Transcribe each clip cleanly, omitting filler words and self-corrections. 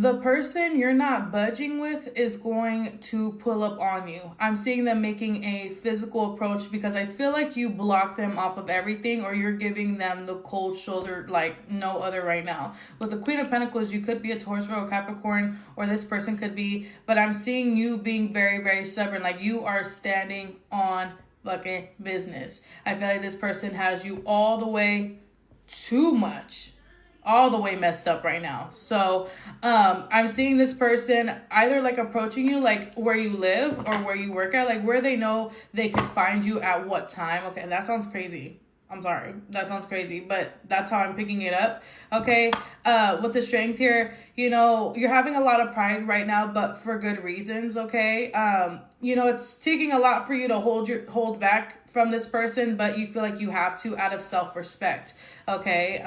the person you're not budging with is going to pull up on you. I'm seeing them making a physical approach because I feel like you block them off of everything, or you're giving them the cold shoulder like no other right now. With the Queen of Pentacles, you could be a Taurus or a Capricorn, or this person could be, but I'm seeing you being very, very stubborn. Like you are standing on fucking business. I feel like this person has you all the way too much, all the way messed up right now. So I'm seeing this person either like approaching you like where you live or where you work at, like where they know they could find you at what time. Okay, that sounds crazy. I'm sorry, that sounds crazy, but that's how I'm picking it up. Okay, with the Strength here, you know, you're having a lot of pride right now, but for good reasons. Okay, you know, it's taking a lot for you to hold back from this person, but you feel like you have to out of self-respect. Okay,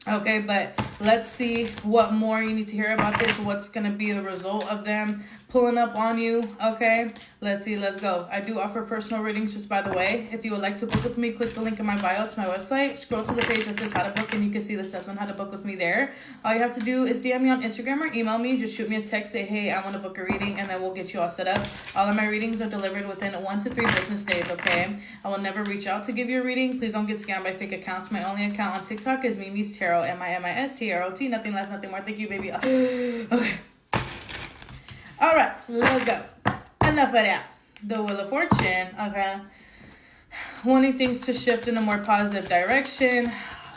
okay, but let's see what more you need to hear about this. What's going to be the result of them pulling up on you? Okay, let's see. Let's go. I do offer personal readings, just by the way. If you would like to book with me, click the link in my bio. It's my website. Scroll to the page that says how to book, and you can see the steps on how to book with me there. All you have to do is DM me on Instagram or email me. Just shoot me a text. Say, hey, I want to book a reading, and then we'll get you all set up. All of my readings are delivered within 1 to 3 business days, okay? I will never reach out to give you a reading. Please don't get scammed by fake accounts. My only account on TikTok is Mimi's Tarot, MIMISTROT. Nothing less, nothing more. Thank you, baby. Okay. All right, let's go. Enough of that. The Wheel of Fortune, okay. Wanting things to shift in a more positive direction.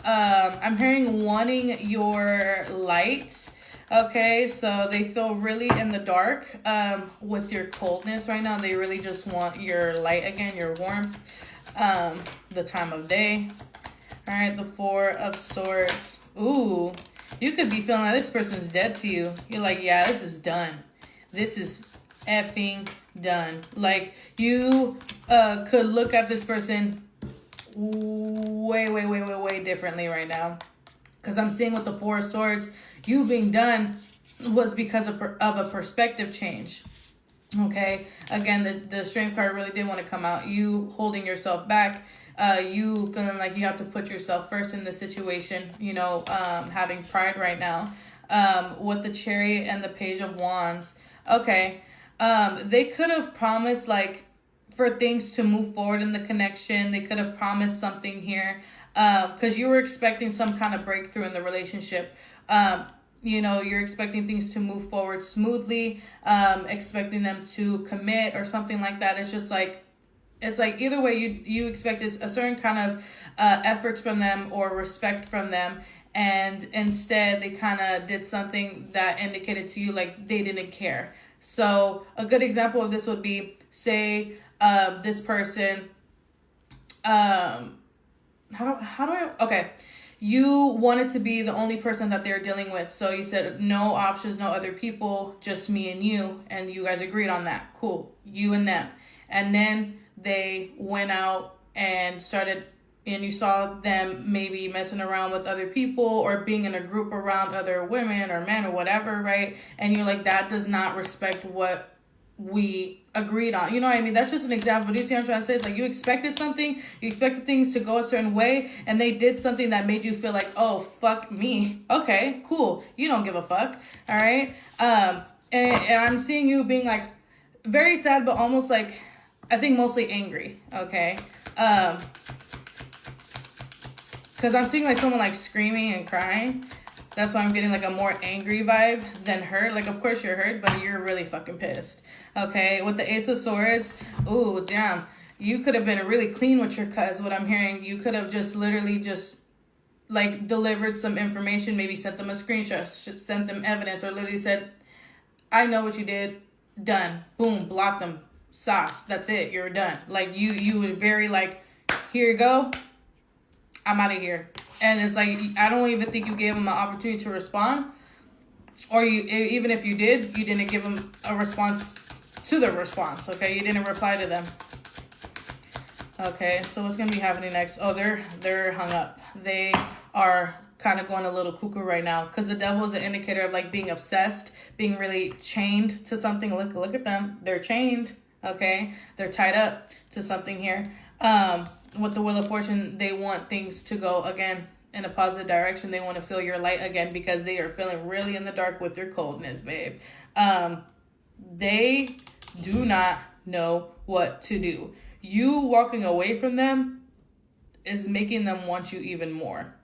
I'm hearing wanting your light. Okay, so they feel really in the dark with your coldness right now. They really just want your light again, your warmth, the time of day. All right, the Four of Swords. Ooh, you could be feeling like this person's dead to you. You're like, yeah, this is done. This is effing done. Like, you could look at this person way differently right now. Because I'm seeing with the Four of Swords, you being done was because of a perspective change. Okay? Again, the Strength card really did want to come out. You holding yourself back. You feeling like you have to put yourself first in the situation. You know, having pride right now. With the Chariot and the Page of Wands. Okay, they could have promised like for things to move forward in the connection. They could have promised something here because you were expecting some kind of breakthrough in the relationship. You know, you're expecting things to move forward smoothly, expecting them to commit or something like that. It's just like, it's like either way you expected a certain kind of efforts from them or respect from them. And instead, they kind of did something that indicated to you like they didn't care. So a good example of this would be, say, this person, you wanted to be the only person that they're dealing with. So you said no options, no other people, just me and you guys agreed on that. Cool, you and them. And then they went out and started, and you saw them maybe messing around with other people or being in a group around other women or men or whatever, right? And you're like, that does not respect what we agreed on. You know what I mean? That's just an example. Do you see what I'm trying to say? It's like you expected something, you expected things to go a certain way, and they did something that made you feel like, oh, fuck me. Okay, cool. You don't give a fuck. All right? And I'm seeing you being like very sad, but almost like, I think mostly angry. Okay? Because I'm seeing like someone like screaming and crying. That's why I'm getting like a more angry vibe than hurt. Like, of course you're hurt, but you're really fucking pissed. Okay, with the Ace of Swords, ooh, damn. You could have been really clean with your cut is what I'm hearing. You could have just literally just like delivered some information, maybe sent them a screenshot, sent them evidence, or literally said, I know what you did, done. Boom, block them, sauce, that's it, you're done. Like you were very like, here you go, I'm out of here. And it's like, I don't even think you gave them an opportunity to respond. Or you, even if you did, you didn't give them a response to the response, okay? You didn't reply to them. Okay, so what's going to be happening next? Oh, they're hung up. They are kind of going a little cuckoo right now because the devil is an indicator of like being obsessed, being really chained to something. Look at them. They're chained, okay? They're tied up to something here. With the Wheel of Fortune, they want things to go, again, in a positive direction. They want to feel your light again because they are feeling really in the dark with your coldness, babe. They do not know what to do. You walking away from them is making them want you even more.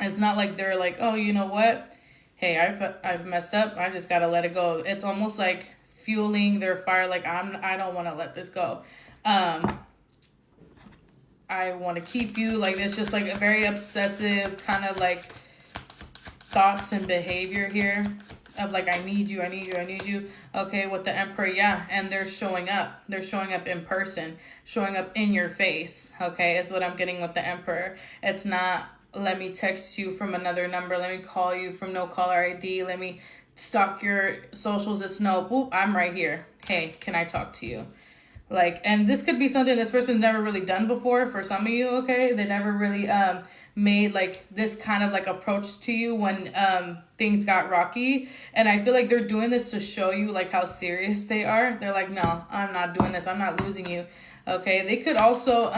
It's not like they're like, oh, you know what? Hey, I've messed up. I just gotta let it go. It's almost like fueling their fire. Like I don't want to let this go. I want to keep you. Like it's just like a very obsessive kind of like thoughts and behavior here of like I need you. Okay, with the Emperor, yeah, and they're showing up. They're showing up in person, showing up in your face. Okay, is what I'm getting with the Emperor. It's not let me text you from another number. Let me call you from no caller ID. Let me stalk your socials. It's no, boop, I'm right here. Hey, can I talk to you? Like, and this could be something this person's never really done before for some of you, okay? They never really made like this kind of like approach to you when things got rocky. And I feel like they're doing this to show you like how serious they are. They're like, no, I'm not doing this. I'm not losing you. Okay, they could also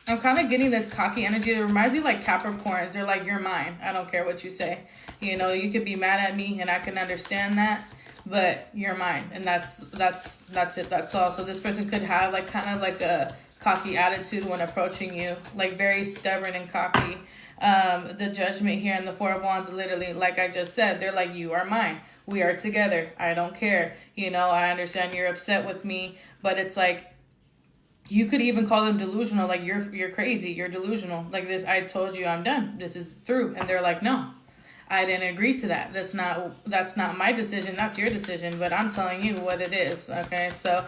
I'm kind of getting this cocky energy. It reminds me like Capricorns. They're like, you're mine. I don't care what you say. You know, you could be mad at me and I can understand that, but you're mine. And that's it. That's all. So this person could have like kind of like a cocky attitude when approaching you, like very stubborn and cocky. The Judgment here and the Four of Wands, literally, like I just said, they're like, you are mine. We are together. I don't care. You know, I understand you're upset with me, but it's like, you could even call them delusional, like you're crazy, you're delusional. Like this, I told you I'm done. This is through. And they're like, no, I didn't agree to that. That's not my decision. That's your decision. But I'm telling you what it is. Okay, so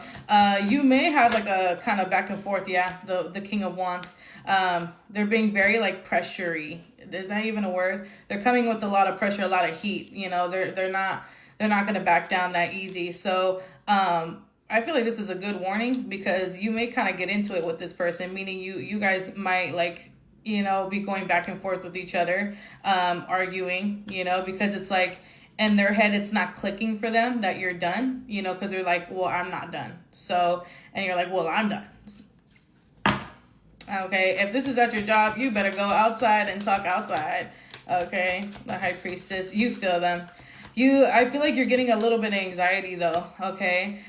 you may have like a kind of back and forth. Yeah, the King of Wands. They're being very like pressure-y. Is that even a word? They're coming with a lot of pressure, a lot of heat. You know, they're not gonna back down that easy. So I feel like this is a good warning because you may kind of get into it with this person, meaning you guys might like, you know, be going back and forth with each other, arguing, you know, because it's like in their head, it's not clicking for them that you're done, you know, because they're like, well, I'm not done. So, and you're like, well, I'm done. Okay, if this is at your job, you better go outside and talk outside. Okay, the High Priestess, you feel them. I feel like you're getting a little bit of anxiety though, okay?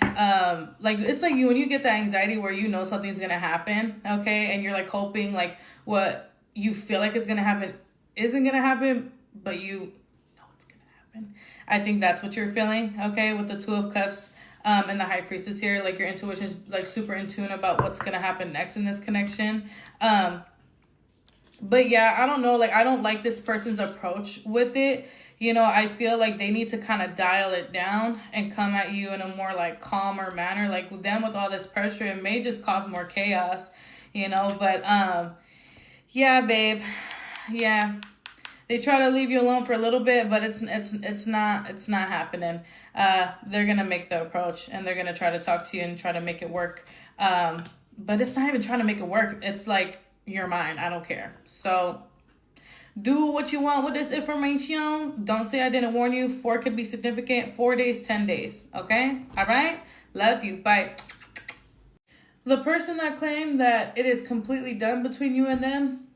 Like, it's like when you get that anxiety where you know something's gonna happen, okay? And you're like hoping like what you feel like is gonna happen isn't gonna happen, but you know it's gonna happen. I think that's what you're feeling, okay? With the Two of Cups and the High Priestess here, like your intuition is like super in tune about what's gonna happen next in this connection. But yeah, I don't know, like I don't like this person's approach with it. You know, I feel like they need to kind of dial it down and come at you in a more like calmer manner. Like with them with all this pressure, it may just cause more chaos, you know. But yeah, babe, yeah, they try to leave you alone for a little bit, but it's not happening. They're gonna make the approach and they're gonna try to talk to you and try to make it work. But it's not even trying to make it work. It's like, you're mine. I don't care. So do what you want with this information. Don't say I didn't warn you. 4 could be significant. 4 days, 10 days. Okay? All right? Love you. Bye. The person that claimed that it is completely done between you and them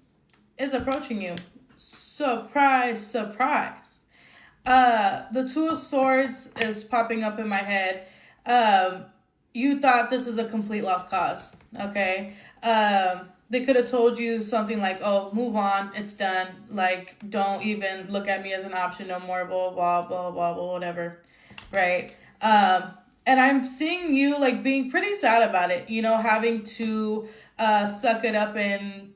is approaching you. Surprise, surprise. The Two of Swords is popping up in my head. You thought this was a complete lost cause. Okay? They could have told you something like, oh, move on, it's done. Like, don't even look at me as an option no more, blah, blah, blah, blah, blah, whatever, right? And I'm seeing you, like, being pretty sad about it, you know, having to suck it up and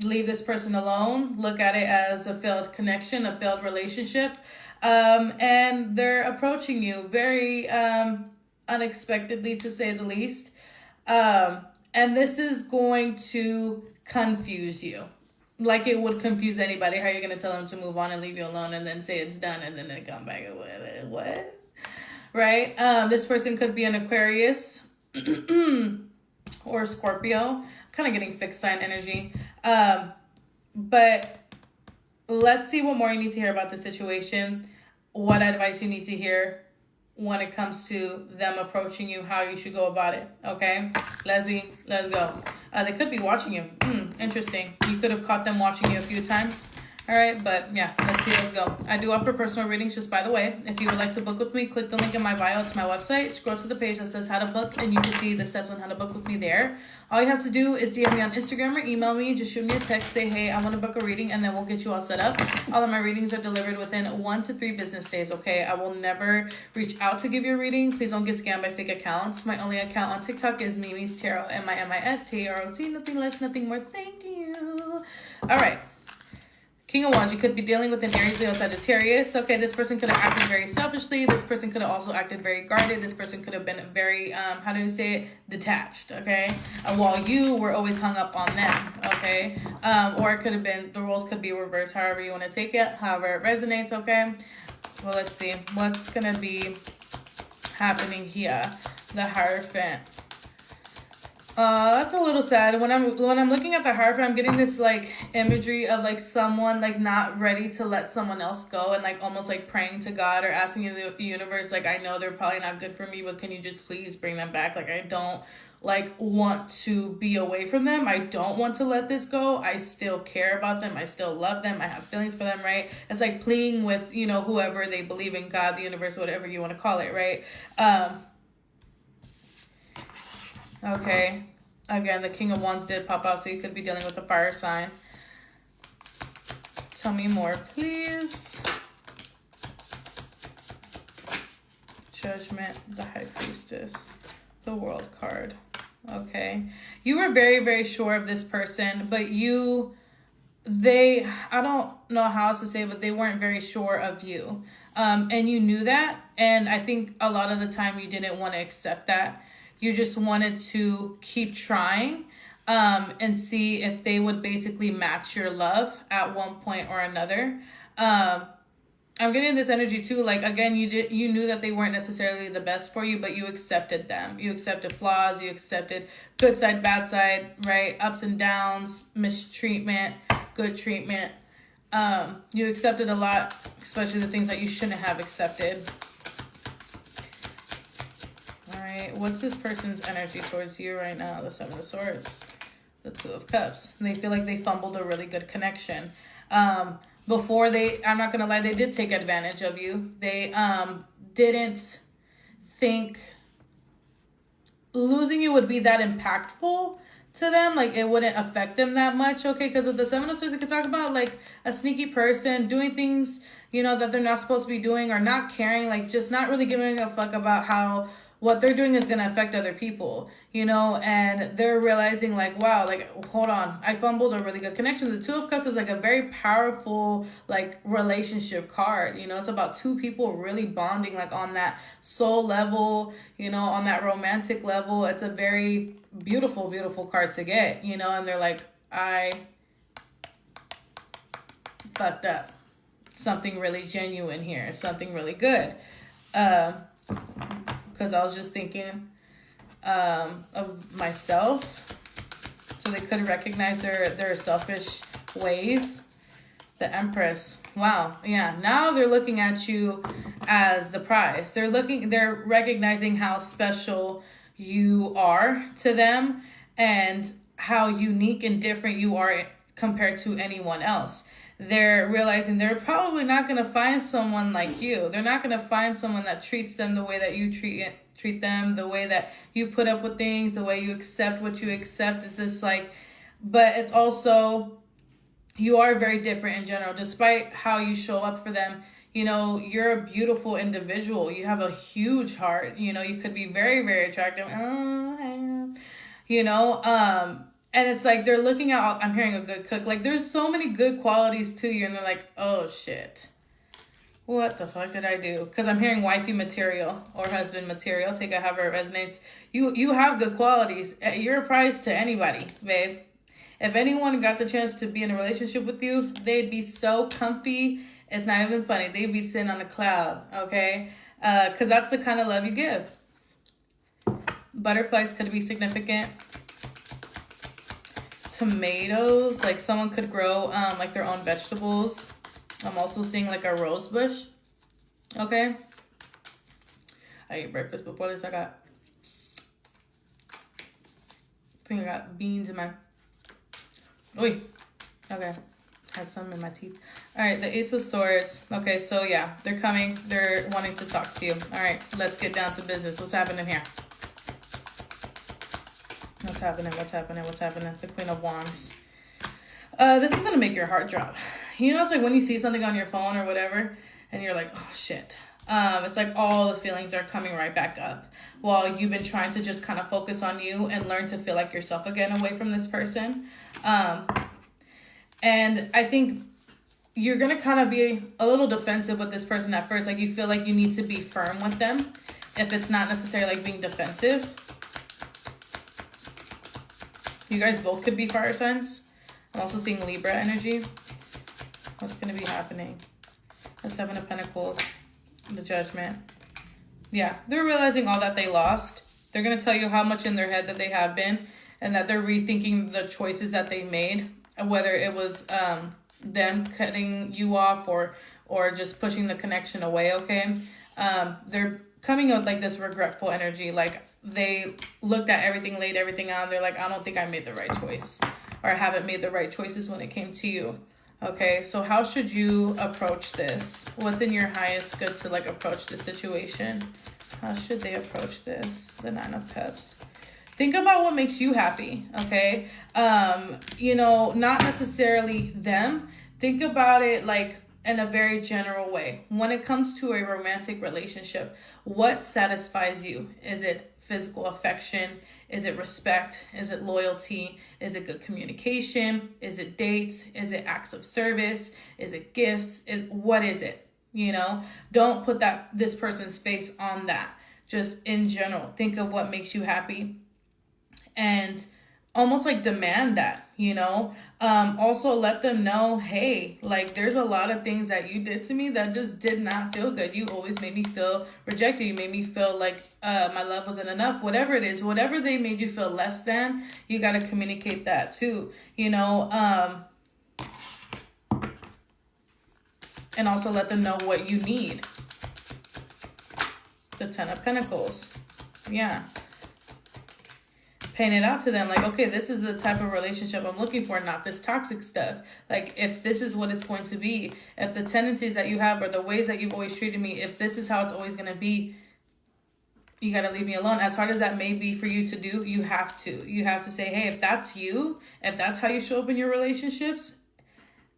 leave this person alone, look at it as a failed connection, a failed relationship, and they're approaching you very unexpectedly, to say the least. And this is going to confuse you. Like it would confuse anybody. How are you going to tell them to move on and leave you alone and then say it's done and then they come back and what? Right? This person could be an Aquarius or Scorpio. I'm kind of getting fixed sign energy. But let's see what more you need to hear about the situation. What advice you need to hear when it comes to them approaching you, how you should go about it. Okay, Leslie, let's go. They could be watching you. Interesting. You could have caught them watching you a few times. All right, but yeah, let's see. Let's go. I do offer personal readings, just by the way. If you would like to book with me, click the link in my bio. It's my website. Scroll to the page that says how to book, and you can see the steps on how to book with me there. All you have to do is DM me on Instagram or email me. Just shoot me a text, say, hey, I want to book a reading, and then we'll get you all set up. All of my readings are delivered within 1 to 3 business days, okay? I will never reach out to give you a reading. Please don't get scammed by fake accounts. My only account on TikTok is Mimi's Tarot, MIMISTAROT. Nothing less, nothing more. Thank you. All right. King of Wands, you could be dealing with an Aries, Leo, Sagittarius. Okay, this person could have acted very selfishly. This person could have also acted very guarded. This person could have been very, how do you say it? Detached, okay? While you were always hung up on them, okay? Or it could have been, the roles could be reversed, however you want to take it, however it resonates, okay? Well, let's see. What's going to be happening here? The Hierophant. That's a little sad. When I'm looking at the Hierophant, I'm getting this like imagery of like someone like not ready to let someone else go, and like almost like praying to God or asking the universe, like, I know they're probably not good for me, but can you just please bring them back? Like, I don't like want to be away from them. I don't want to let this go. I still care about them. I still love them. I have feelings for them, right? It's like pleading with, you know, whoever they believe in, God, the universe, whatever you want to call it, right? Okay. Again, the King of Wands did pop out, so you could be dealing with a fire sign. Tell me more, please. Judgment, the High Priestess, the World card. Okay. You were very, very sure of this person, but I don't know how else to say, but they weren't very sure of you. And you knew that. And I think a lot of the time you didn't want to accept that. You just wanted to keep trying and see if they would basically match your love at one point or another. I'm getting this energy too. Like, again, you knew that they weren't necessarily the best for you, but you accepted them. You accepted flaws. You accepted good side, bad side, right? Ups and downs, mistreatment, good treatment. You accepted a lot, especially the things that you shouldn't have accepted. All right, what's this person's energy towards you right now? The Seven of Swords, the Two of Cups. They feel like they fumbled a really good connection. Before I'm not going to lie, they did take advantage of you. They didn't think losing you would be that impactful to them. Like, it wouldn't affect them that much, okay? Because with the Seven of Swords, we could talk about, like, a sneaky person doing things, you know, that they're not supposed to be doing, or not caring, like, just not really giving a fuck about how what they're doing is going to affect other people, you know, and they're realizing like, wow, like, hold on, I fumbled a really good connection. The Two of Cups is like a very powerful, like, relationship card, you know, it's about two people really bonding, like, on that soul level, you know, on that romantic level. It's a very beautiful, beautiful card to get, you know, and they're like, I fucked up. Something really genuine here, something really good. Because I was just thinking of myself. So they could recognize their selfish ways. The Empress. Wow. Yeah. Now they're looking at you as the prize. They're recognizing how special you are to them and how unique and different you are compared to anyone else. They're realizing they're probably not going to find someone like you. They're not going to find someone that treats them the way that you treat them, the way that you put up with things, the way you accept what you accept. It's just like, but it's also, you are very different in general. Despite how you show up for them, you know, you're a beautiful individual. You have a huge heart. You know, you could be very, very attractive. You know, and it's like they're looking at, I'm hearing a good cook. Like, there's so many good qualities to you. And they're like, oh, shit. What the fuck did I do? Because I'm hearing wifey material or husband material. Take it however it resonates. You have good qualities. You're a prize to anybody, babe. If anyone got the chance to be in a relationship with you, they'd be so comfy. It's not even funny. They'd be sitting on a cloud, okay? Because that's the kind of love you give. Butterflies could be significant. Tomatoes, like someone could grow like their own vegetables. I'm also seeing like a rose bush. Okay. I ate breakfast before this. I think I got beans in my... Oy. Okay. Had some in my teeth. All right, the Ace of Swords. Okay, so yeah, they're coming. They're wanting to talk to you. All right, let's get down to business. What's happening here? What's happening? What's happening? What's happening? The Queen of Wands. This is going to make your heart drop. You know, it's like when you see something on your phone or whatever, and you're like, oh, shit. It's like all the feelings are coming right back up while you've been trying to just kind of focus on you and learn to feel like yourself again away from this person. And I think you're going to kind of be a little defensive with this person at first. Like, you feel like you need to be firm with them if it's not necessarily like being defensive. You guys both could be fire signs. I'm also seeing Libra energy. What's going to be happening? The Seven of Pentacles. The Judgment. Yeah, they're realizing all that they lost. They're going to tell you how much in their head that they have been, and that they're rethinking the choices that they made, whether it was them cutting you off or just pushing the connection away, okay? They're coming out like this regretful energy, like they looked at everything, laid everything out, and they're like, I don't think I made the right choice, or I haven't made the right choices when it came to you. Okay, so how should you approach this? What's in your highest good to like approach the situation? How should they approach this? The Nine of Cups. Think about what makes you happy, okay? You know, not necessarily them. Think about it like in a very general way. When it comes to a romantic relationship, what satisfies you? Is it physical affection? Is it respect? Is it loyalty? Is it good communication? Is it dates? Is it acts of service? Is it gifts? What is it? You know, don't put this person's face on that. Just in general, think of what makes you happy and almost like demand that, you know. Also let them know, hey, like there's a lot of things that you did to me that just did not feel good. You always made me feel rejected. You made me feel like my love wasn't enough. Whatever it is, whatever they made you feel less than, you got to communicate that too, you know. And also let them know what you need. The Ten of Pentacles. Yeah. Paint it out to them like, okay, this is the type of relationship I'm looking for, not this toxic stuff. Like, if this is what it's going to be, if the tendencies that you have or the ways that you've always treated me, if this is how it's always going to be, you got to leave me alone. As hard as that may be for you to do, you have to. You have to say, hey, if that's you, if that's how you show up in your relationships,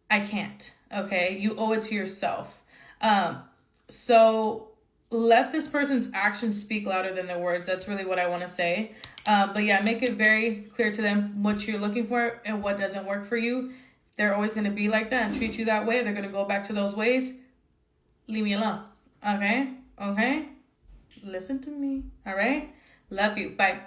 I can't, okay? You owe it to yourself. So let this person's actions speak louder than their words. That's really what I want to say. But yeah, make it very clear to them what you're looking for and what doesn't work for you. They're always going to be like that and treat you that way. They're going to go back to those ways. Leave me alone. Okay? Okay? Listen to me. All right? Love you. Bye.